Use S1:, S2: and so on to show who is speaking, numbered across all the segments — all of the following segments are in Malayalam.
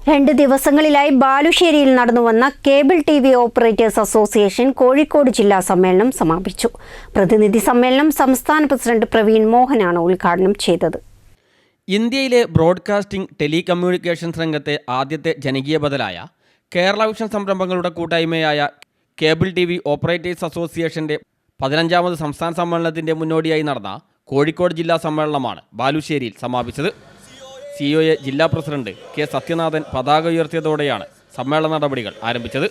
S1: 2 ദിവസങ്ങളിലായി ബാലുശ്ശേരിയിൽ നടന്നുവന്ന cable TV operators association Kozhikode ജില്ലാ സമ്മേളനം സമാപിച്ചു. പ്രതിനിധി സമ്മേളനം സംസ്ഥാന പ്രസിഡന്റ് പ്രവീൺ മോഹനാണ് ഉദ്ഘാടനം ചെയ്തത്.
S2: ഇന്ത്യയിലെ ബ്രോഡ്കാസ്റ്റിംഗ് ടെലികമ്മ്യൂണിക്കേഷൻസ് രംഗത്തെ ആദ്യത്തെ ജനകീയ ബദലായ കേരള വിഷൻ സംരംഭങ്ങളുടെ കൂട്ടായ്മയായ കേബിൾ TV ഓപ്പറേറ്റേഴ്സ് അസോസിയേഷന്റെ 15ാമത് സംസ്ഥാന സമ്മേളനത്തിന്റെ മുന്നോടിയായി നടന്ന കോഴിക്കോട് ജില്ലാ സമ്മേളനമാണ് ബാലുശ്ശേരിയിൽ സമാപിച്ചത്. COA ജില്ലാ പ്രസിഡന്റ് കെ സത്യനാഥൻ പതാക ഉയർത്തിയതോടെയാണ് സമ്മേളന നടപടികൾ ആരംഭിച്ചത്.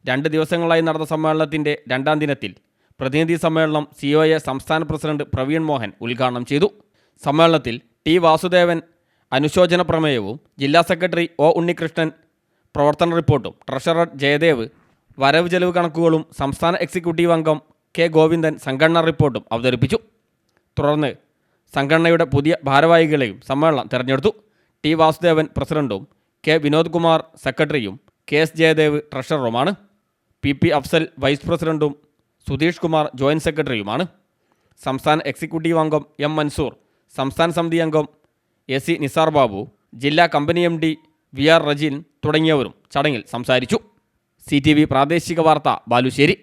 S2: രണ്ട് ദിവസങ്ങളായി നടന്ന സമ്മേളനത്തിന്റെ 2ാം ദിനത്തിൽ പ്രതിനിധി സമ്മേളനം COA സംസ്ഥാന പ്രസിഡന്റ് പ്രവീൺ മോഹൻ ഉദ്ഘാടനം ചെയ്തു. സമ്മേളനത്തിൽ T വാസുദേവൻ അനുശോചന പ്രമേയവും ജില്ലാ സെക്രട്ടറി O ഉണ്ണികൃഷ്ണൻ പ്രവർത്തന റിപ്പോർട്ടും, ട്രഷറർ ജയദേവ് വരവ് ചെലവ് കണക്കുകളും, സംസ്ഥാന എക്സിക്യൂട്ടീവ് അംഗം K ഗോവിന്ദൻ സംഘടനാ റിപ്പോർട്ടും അവതരിപ്പിച്ചു. തുടർന്ന് സംഘടനയുടെ പുതിയ ഭാരവാഹികളെയും സമ്മേളനം തെരഞ്ഞെടുത്തു. T വാസുദേവൻ പ്രസിഡന്റും K വിനോദ് കുമാർ സെക്രട്ടറിയും KS ജയദേവ് ട്രഷററുമാണ്. PP അഫ്സൽ വൈസ് പ്രസിഡന്റും സുധീഷ് കുമാർ ജോയിന്റ് സെക്രട്ടറിയുമാണ്. സംസ്ഥാന എക്സിക്യൂട്ടീവ് അംഗം M മൻസൂർ, സംസ്ഥാന സമിതി അംഗം AC നിസാർ ബാബു, ജില്ലാ കമ്പനി MD VR റജീൻ തുടങ്ങിയവരും ചടങ്ങിൽ സംസാരിച്ചു. CTV പ്രാദേശിക വാർത്ത ബാലുശ്ശേരി.